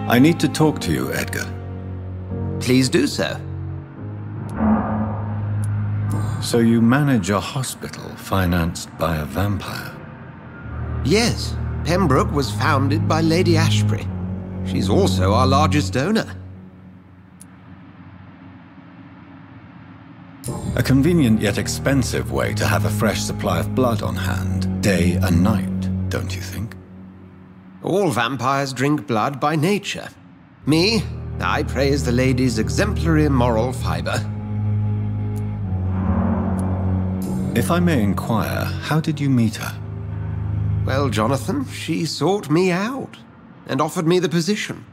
I need to talk to you, Edgar. Please do so. So you manage a hospital financed by a vampire? Yes, Pembroke was founded by Lady Ashbury. She's also our largest donor. A convenient yet expensive way to have a fresh supply of blood on hand, day and night, don't you think? All vampires drink blood by nature. Me, I praise the lady's exemplary moral fiber. If I may inquire, how did you meet her? Well, Jonathan, she sought me out and offered me the position.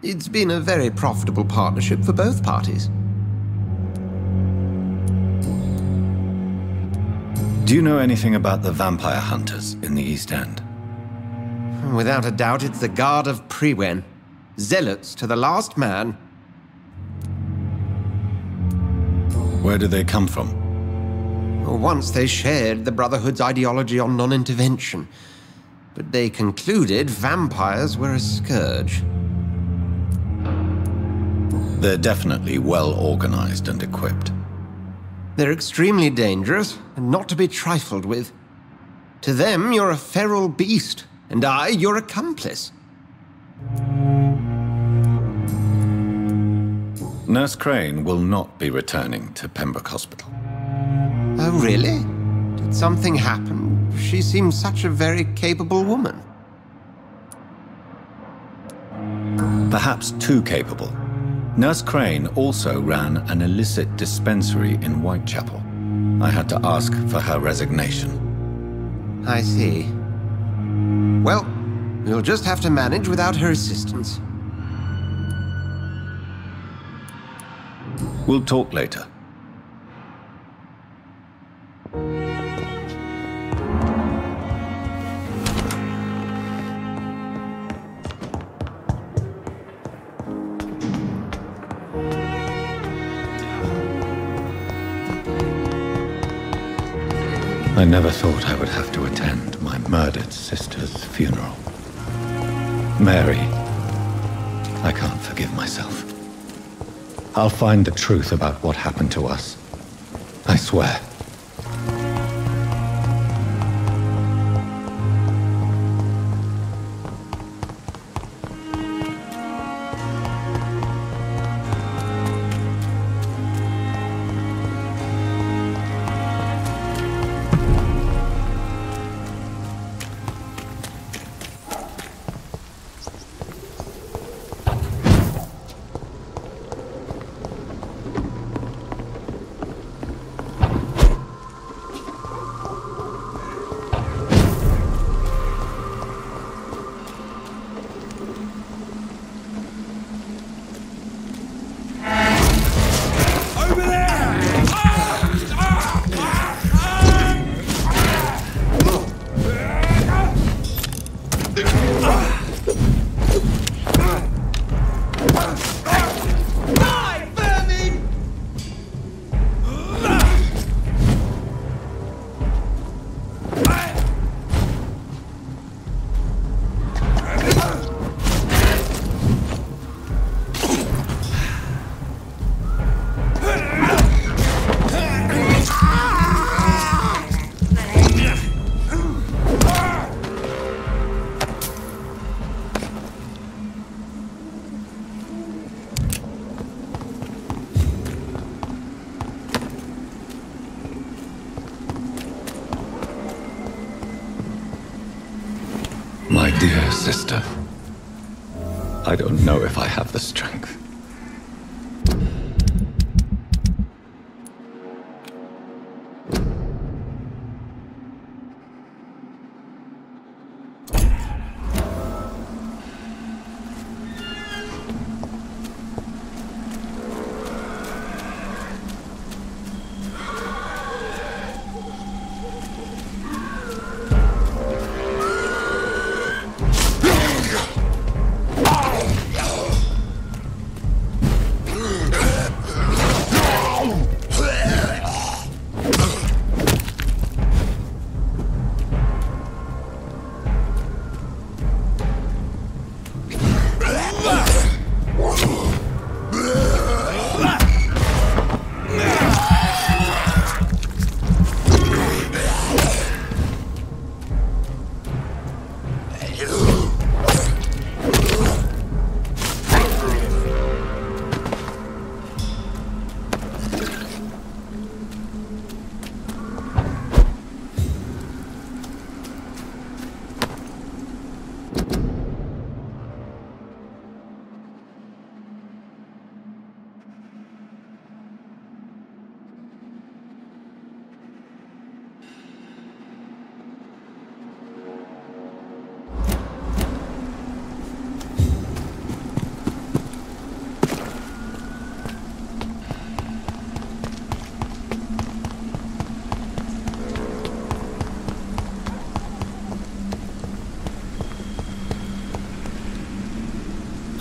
It's been a very profitable partnership for both parties. Do you know anything about the vampire hunters in the East End? Without a doubt, it's the Guard of Prewen. Zealots to the last man. Where do they come from? Once they shared the Brotherhood's ideology on non-intervention, but they concluded vampires were a scourge. They're definitely well organized and equipped. They're extremely dangerous and not to be trifled with. To them, you're a feral beast, and I, your accomplice. Nurse Crane will not be returning to Pembroke Hospital. Oh, really? Did something happen? She seems such a very capable woman. Perhaps too capable. Nurse Crane also ran an illicit dispensary in Whitechapel. I had to ask for her resignation. I see. Well, we'll just have to manage without her assistance. We'll talk later. I never thought I would have to attend my murdered sister's funeral. Mary, I can't forgive myself. I'll find the truth about what happened to us. I swear. My dear sister, I don't know if I have the strength.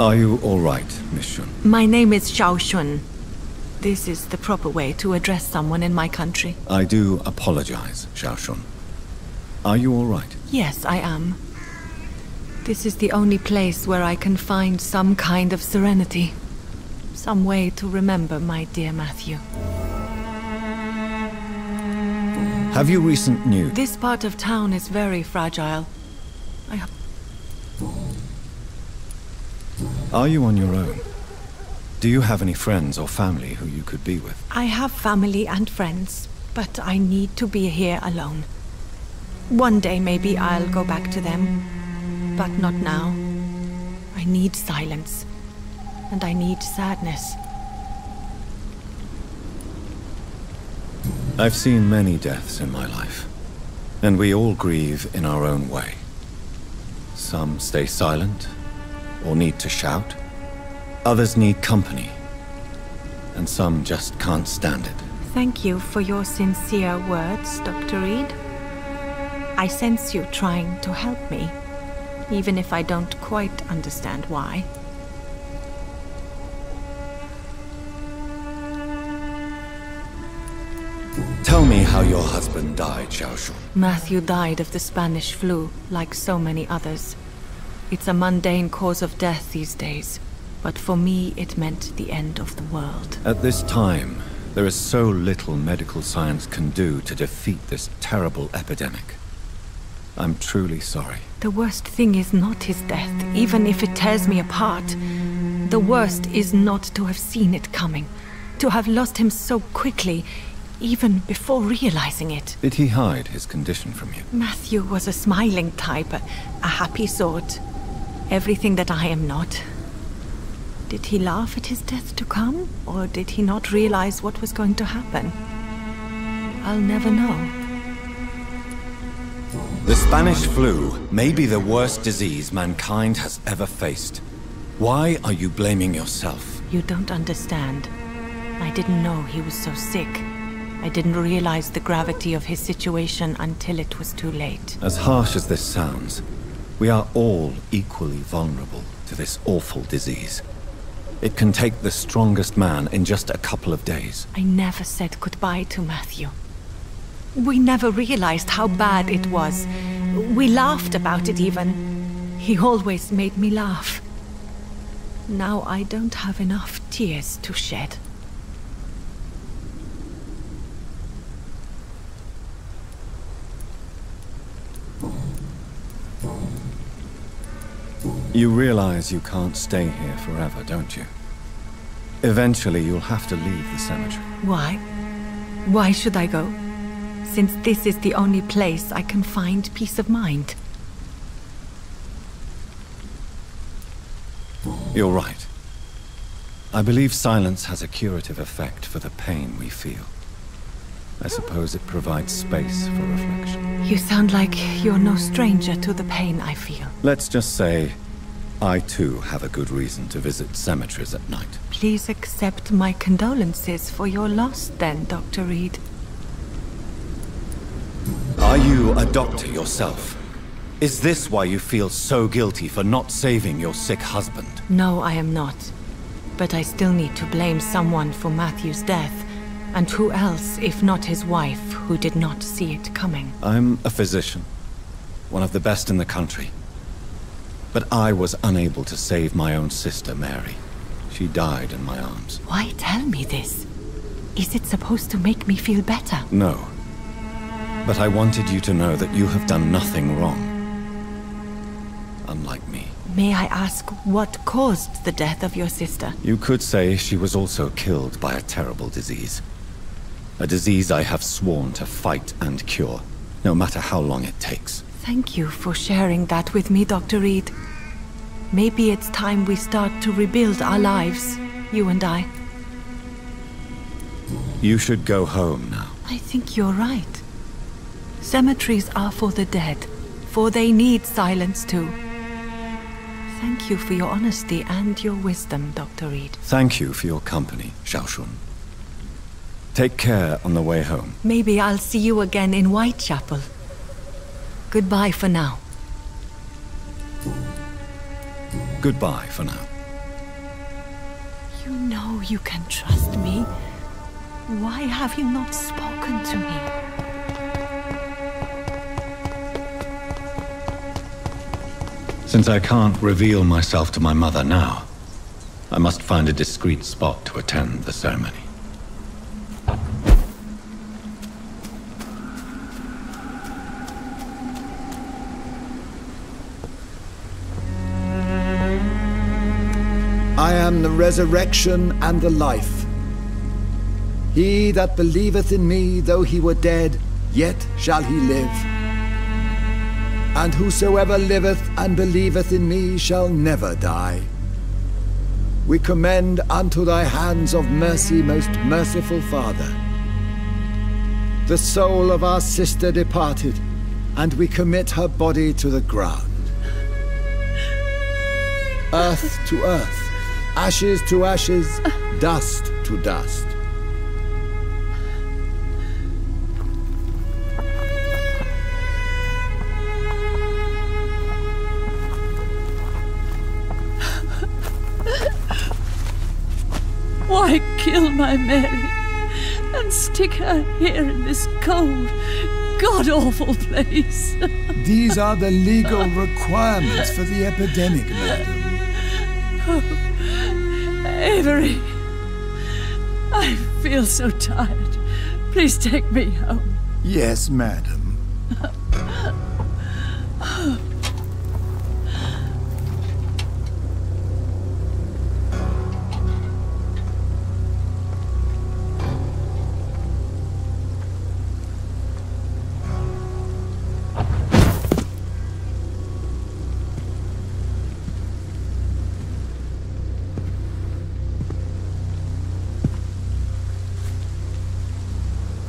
Are you all right, Miss Shun? My name is Xiao Shun. This is the proper way to address someone in my country. I do apologize, Xiao Shun. Are you all right? Yes, I am. This is the only place where I can find some kind of serenity. Some way to remember my dear Matthew. Have you recent news? This part of town is very fragile. Are you on your own? Do you have any friends or family who you could be with? I have family and friends, but I need to be here alone. One day maybe I'll go back to them, but not now. I need silence, and I need sadness. I've seen many deaths in my life, and we all grieve in our own way. Some stay silent, or need to shout. Others need company, and some just can't stand it. Thank you for your sincere words, Dr. Reed. I sense you trying to help me, even if I don't quite understand why. Tell me how your husband died, Xiao Shun. Matthew died of the Spanish flu, like so many others. It's a mundane cause of death these days, but for me it meant the end of the world. At this time, there is so little medical science can do to defeat this terrible epidemic. I'm truly sorry. The worst thing is not his death, even if it tears me apart. The worst is not to have seen it coming, to have lost him so quickly, even before realizing it. Did he hide his condition from you? Matthew was a smiling type, a happy sort. Everything that I am not. Did he laugh at his death to come, or did he not realize what was going to happen? I'll never know. The Spanish flu may be the worst disease mankind has ever faced. Why are you blaming yourself? You don't understand. I didn't know he was so sick. I didn't realize the gravity of his situation until it was too late. As harsh as this sounds, we are all equally vulnerable to this awful disease. It can take the strongest man in just a couple of days. I never said goodbye to Matthew. We never realized how bad it was. We laughed about it even. He always made me laugh. Now I don't have enough tears to shed. You realize you can't stay here forever, don't you? Eventually you'll have to leave the cemetery. Why? Why should I go? Since this is the only place I can find peace of mind. You're right. I believe silence has a curative effect for the pain we feel. I suppose it provides space for reflection. You sound like you're no stranger to the pain I feel. Let's just say, I too have a good reason to visit cemeteries at night. Please accept my condolences for your loss then, Dr. Reed. Are you a doctor yourself? Is this why you feel so guilty for not saving your sick husband? No, I am not. But I still need to blame someone for Matthew's death. And who else, if not his wife, who did not see it coming? I'm a physician, one of the best in the country. But I was unable to save my own sister, Mary. She died in my arms. Why tell me this? Is it supposed to make me feel better? No. But I wanted you to know that you have done nothing wrong. Unlike me. May I ask what caused the death of your sister? You could say she was also killed by a terrible disease. A disease I have sworn to fight and cure, no matter how long it takes. Thank you for sharing that with me, Dr. Reed. Maybe it's time we start to rebuild our lives, you and I. You should go home now. I think you're right. Cemeteries are for the dead, for they need silence too. Thank you for your honesty and your wisdom, Dr. Reed. Thank you for your company, Xiao Shun. Take care on the way home. Maybe I'll see you again in Whitechapel. Goodbye for now. Goodbye for now. You know you can trust me. Why have you not spoken to me? Since I can't reveal myself to my mother now, I must find a discreet spot to attend the ceremony. I am the resurrection and the life. He that believeth in me, though he were dead, yet shall he live. And whosoever liveth and believeth in me shall never die. We commend unto thy hands of mercy, most merciful Father, the soul of our sister departed, and we commit her body to the ground. Earth to earth, ashes to ashes, dust to dust. Why kill my Mary and stick her here in this cold, god-awful place? These are the legal requirements for the epidemic, madam. Oh, Avery, I feel so tired. Please take me home. Yes, madam.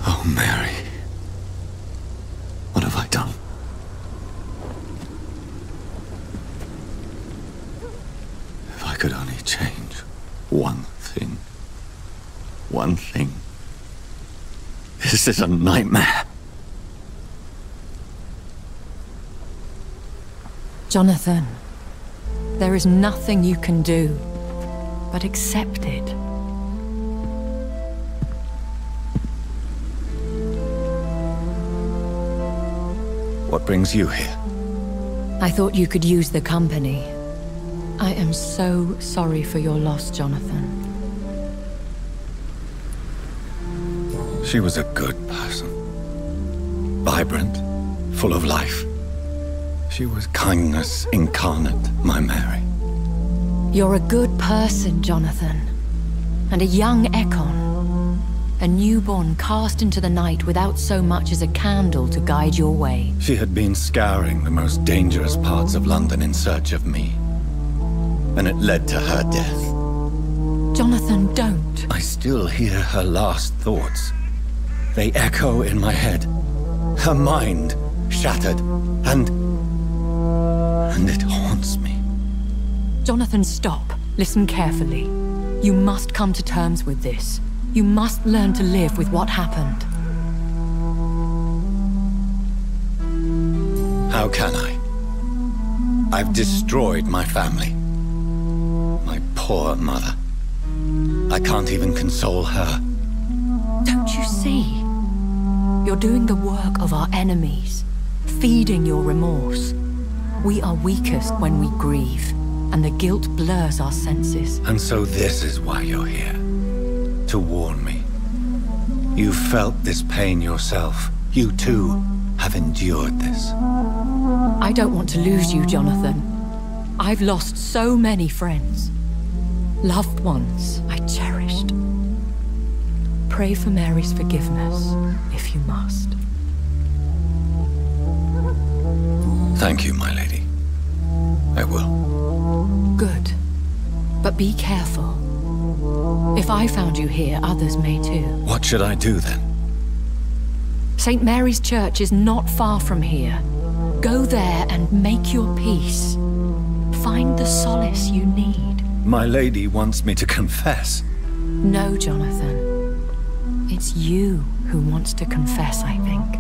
Oh, Mary. What have I done? If I could only change one thing. One thing. This is a nightmare. Jonathan, there is nothing you can do but accept it. What brings you here? I thought you could use the company. I am so sorry for your loss, Jonathan. She was a good person. Vibrant, full of life. She was kindness incarnate, my Mary. You're a good person, Jonathan. And a young Ekon. A newborn cast into the night without so much as a candle to guide your way. She had been scouring the most dangerous parts of London in search of me. And it led to her death. Jonathan, don't. I still hear her last thoughts. They echo in my head. Her mind shattered, and it haunts me. Jonathan, stop. Listen carefully. You must come to terms with this. You must learn to live with what happened. How can I? I've destroyed my family. My poor mother. I can't even console her. Don't you see? You're doing the work of our enemies, feeding your remorse. We are weakest when we grieve, and the guilt blurs our senses. And so this is why you're here. To warn me. You've felt this pain yourself. You too have endured this. I don't want to lose you, Jonathan. I've lost so many friends. Loved ones I cherished. Pray for Mary's forgiveness, if you must. Thank you, my lady. I will. Good. But be careful. If I found you here, others may too. What should I do then? St. Mary's Church is not far from here. Go there and make your peace. Find the solace you need. My lady wants me to confess. No, Jonathan. It's you who wants to confess, I think.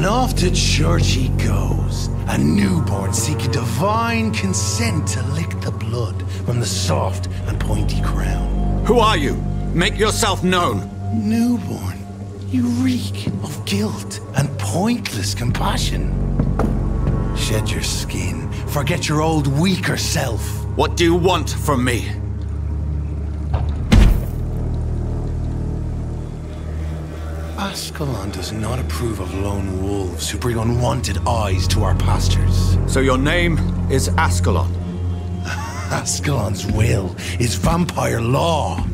And off to church he goes, a newborn seeking divine consent to lick the blood from the soft and pointy crown. Who are you? Make yourself known. Newborn, you reek of guilt and pointless compassion. Shed your skin, forget your old weaker self. What do you want from me? Ascalon does not approve of lone wolves who bring unwanted eyes to our pastures. So your name is Ascalon? Ascalon's will is vampire law.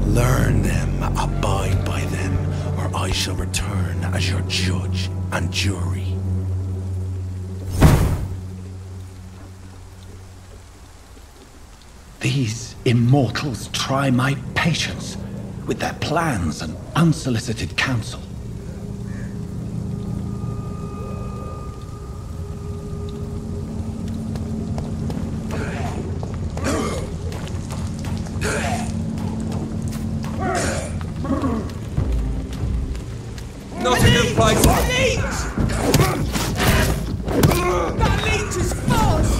Learn them, abide by them, or I shall return as your judge and jury. These immortals try my patience with their plans and unsolicited counsel. Not a good place. That leech is false!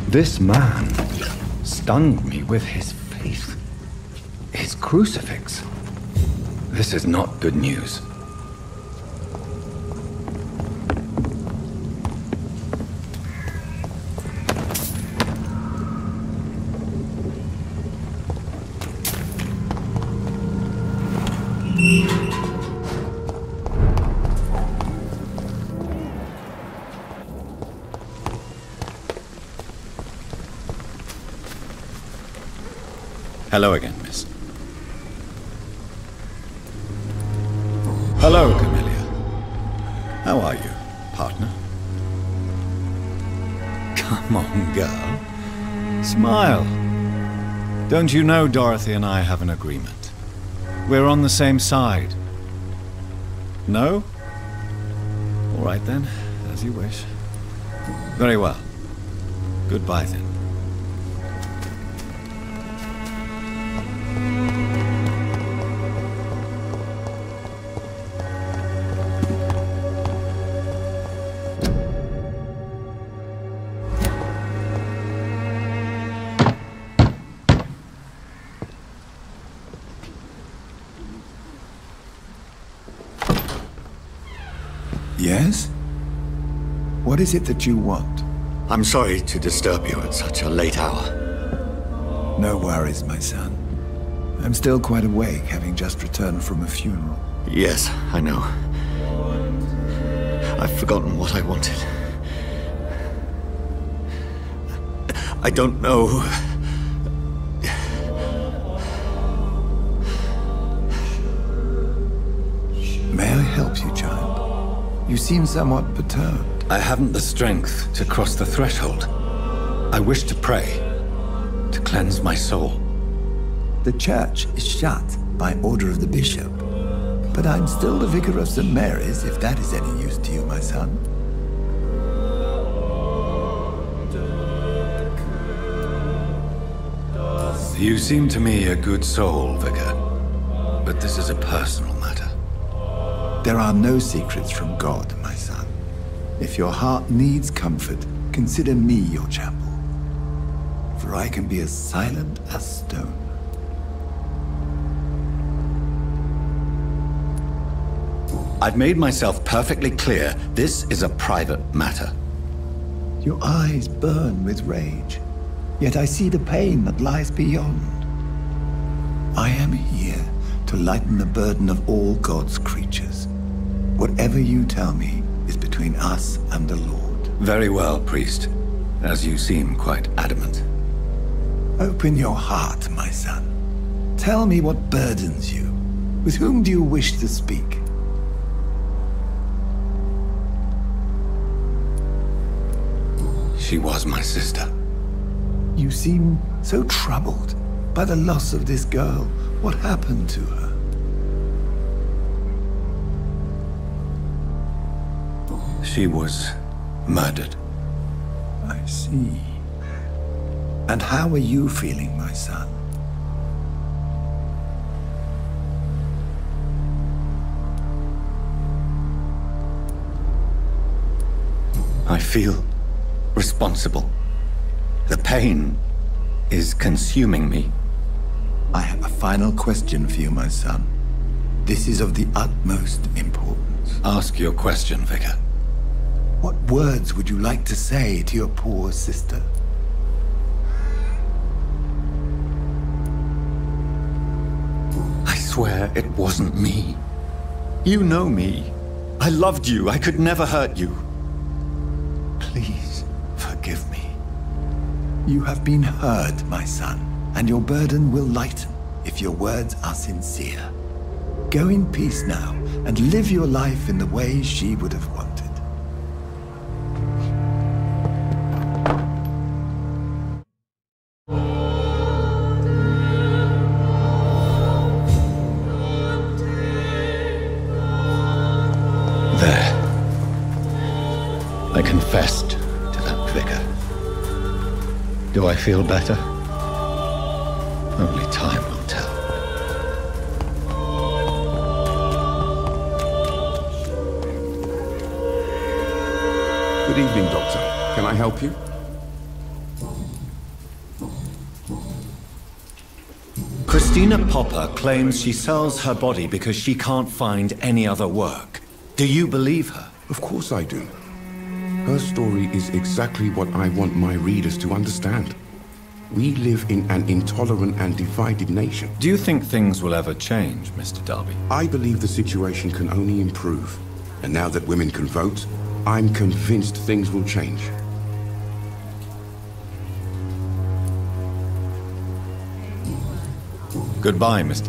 This man stunned me with his faith. His crucifix. This is not good news. Hello again, miss. Hello, Camellia. How are you, partner? Come on, girl. Smile. Don't you know Dorothy and I have an agreement? We're on the same side. No? All right then, as you wish. Very well. Goodbye then. Yes? What is it that you want? I'm sorry to disturb you at such a late hour. No worries, my son. I'm still quite awake, having just returned from a funeral. Yes, I know. I've forgotten what I wanted. I don't know. May I help you, child? You seem somewhat perturbed. I haven't the strength to cross the threshold. I wish to pray, to cleanse my soul. The church is shut by order of the bishop. But I'm still the vicar of St. Mary's, if that is any use to you, my son. You seem to me a good soul, Vicar. But this is a personal matter. There are no secrets from God, my son. If your heart needs comfort, consider me your chapel. For I can be as silent as stone. I've made myself perfectly clear. This is a private matter. Your eyes burn with rage, yet I see the pain that lies beyond. I am here to lighten the burden of all God's creatures. Whatever you tell me is between us and the Lord. Very well, priest. As you seem quite adamant. Open your heart, my son. Tell me what burdens you. With whom do you wish to speak? She was my sister. You seem so troubled by the loss of this girl. What happened to her? She was murdered. I see. And how are you feeling, my son? I feel responsible. The pain is consuming me. I have a final question for you, my son. This is of the utmost importance. Ask your question, Vicar. What words would you like to say to your poor sister? I swear it wasn't me. You know me. I loved you. I could never hurt you. Please, forgive me. You have been heard, my son, and your burden will lighten if your words are sincere. Go in peace now, and live your life in the way she would have wanted. There. I confessed to that vicar. Do I feel better? Only time will tell. Good evening, Doctor. Can I help you? Christina Popper claims she sells her body because she can't find any other work. Do you believe her? Of course I do. Her story is exactly what I want my readers to understand. We live in an intolerant and divided nation. Do you think things will ever change, Mr. Darby? I believe the situation can only improve. And now that women can vote, I'm convinced things will change. Goodbye, Mr.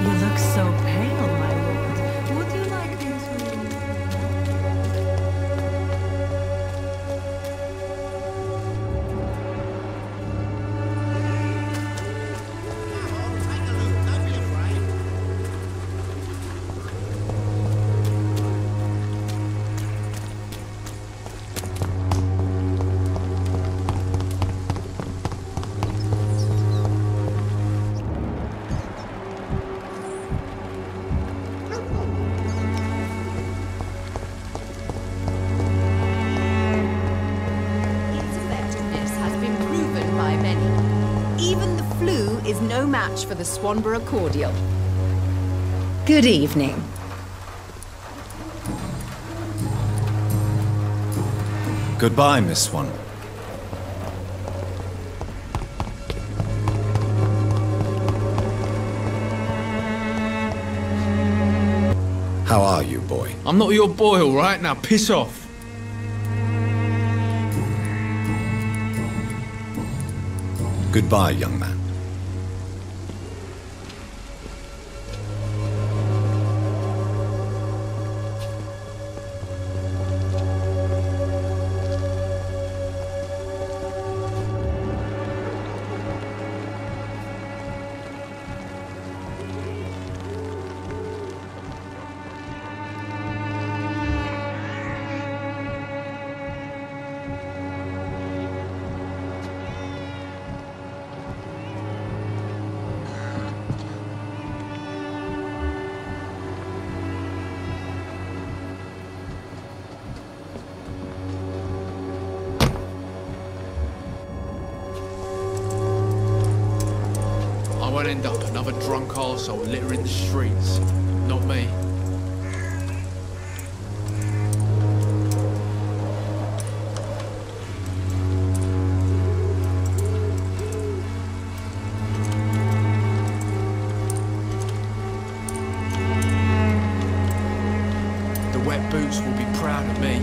You look so pale, my lord. Would you like me to... is no match for the Swanborough cordial. Good evening. Goodbye, Miss Swan. How are you, boy? I'm not your boy, all right? Now piss off. Goodbye, young man. I won't end up another drunk arsehole littering the streets. Not me. The wet boots will be proud of me.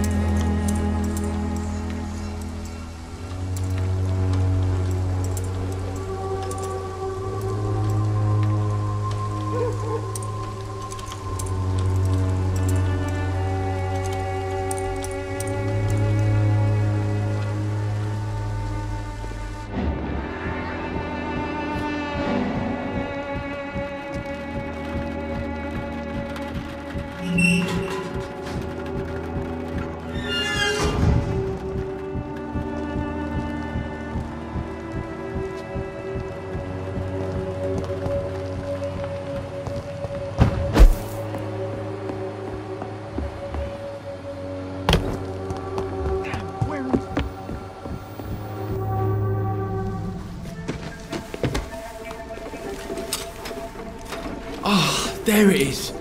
Ah, there it is.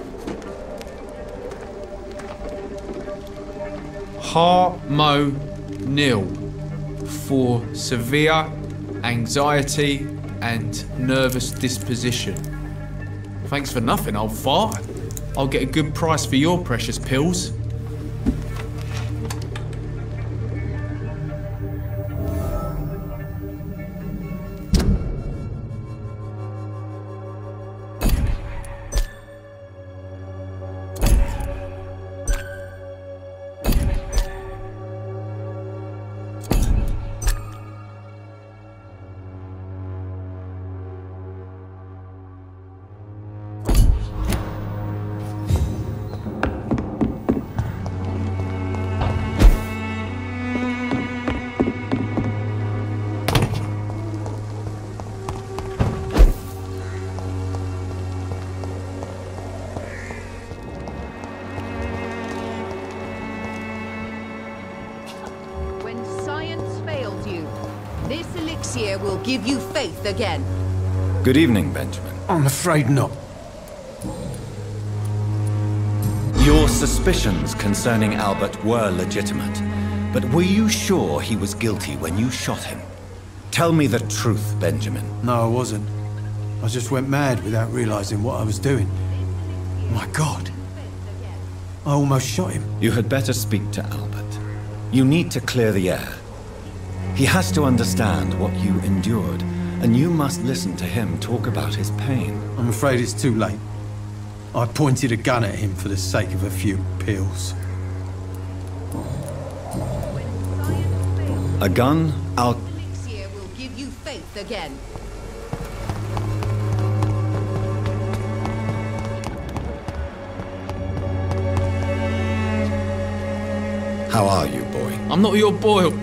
Harmonil for severe anxiety and nervous disposition. Thanks for nothing, old fart. I'll get a good price for your precious pills. Will give you faith again. Good evening, Benjamin. I'm afraid not. Your suspicions concerning Albert were legitimate, but were you sure he was guilty when you shot him? Tell me the truth, Benjamin. No, I wasn't. I just went mad without realizing what I was doing. My God. I almost shot him. You had better speak to Albert. You need to clear the air. He has to understand what you endured, and you must listen to him talk about his pain. I'm afraid it's too late. I pointed a gun at him for the sake of a few pills. A gun? Elixir will give you faith again. How are you, boy? I'm not your boy.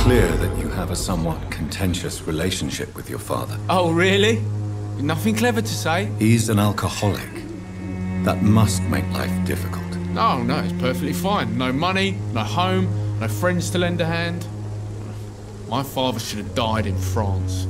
Clear that you have a somewhat contentious relationship with your father. Oh, really? Nothing clever to say? He's an alcoholic. That must make life difficult. No, it's perfectly fine. No money, no home, no friends to lend a hand. My father should have died in France.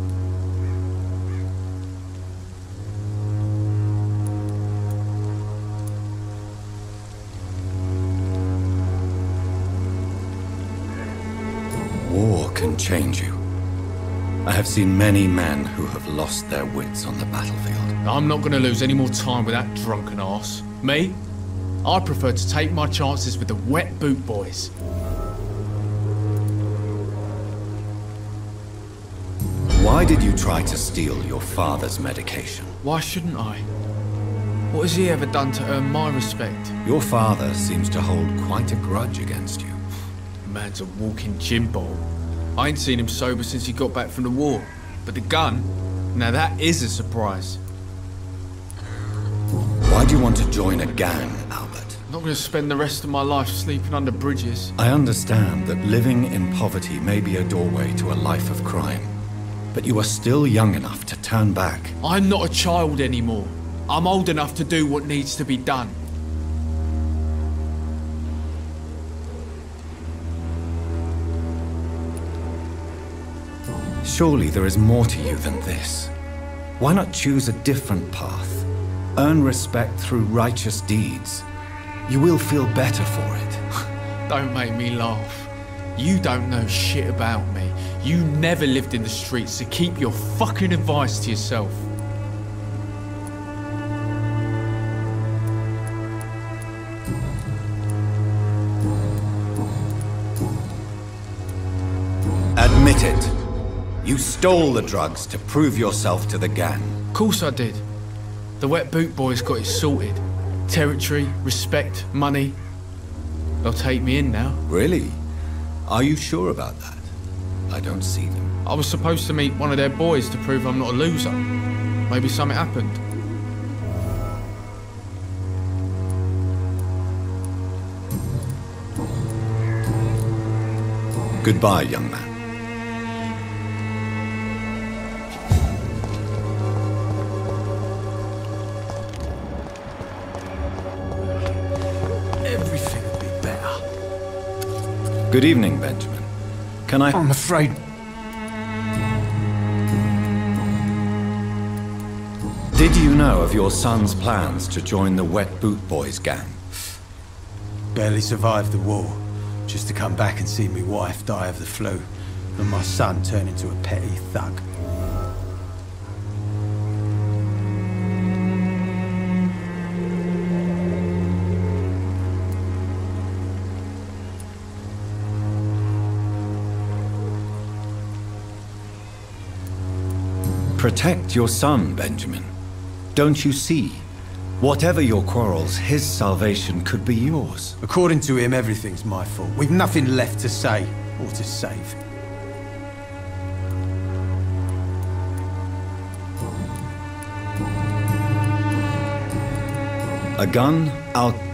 War can change you. I have seen many men who have lost their wits on the battlefield. I'm not going to lose any more time with that drunken arse. Me? I prefer to take my chances with the wet boot boys. Why did you try to steal your father's medication? Why shouldn't I? What has he ever done to earn my respect? Your father seems to hold quite a grudge against you. Man's a walking gin ball. I ain't seen him sober since he got back from the war. But the gun? Now that is a surprise. Why do you want to join a gang, Albert? I'm not going to spend the rest of my life sleeping under bridges. I understand that living in poverty may be a doorway to a life of crime. But you are still young enough to turn back. I'm not a child anymore. I'm old enough to do what needs to be done. Surely there is more to you than this. Why not choose a different path? Earn respect through righteous deeds. You will feel better for it. Don't make me laugh. You don't know shit about me. You never lived in the streets, so keep your fucking advice to yourself. Admit it. You stole the drugs to prove yourself to the gang. Of course I did. The wet boot boys got it sorted. Territory, respect, money. They'll take me in now. Really? Are you sure about that? I don't see them. I was supposed to meet one of their boys to prove I'm not a loser. Maybe something happened. Goodbye, young man. Everything will be better. Good evening, Benjamin. Can I... I'm afraid... Did you know of your son's plans to join the Wet Boot Boys gang? Barely survived the war, just to come back and see me wife die of the flu, and my son turn into a petty thug. Protect your son, Benjamin. Don't you see? Whatever your quarrels, his salvation could be yours. According to him, everything's my fault. We've nothing left to say or to save. A gun? I'll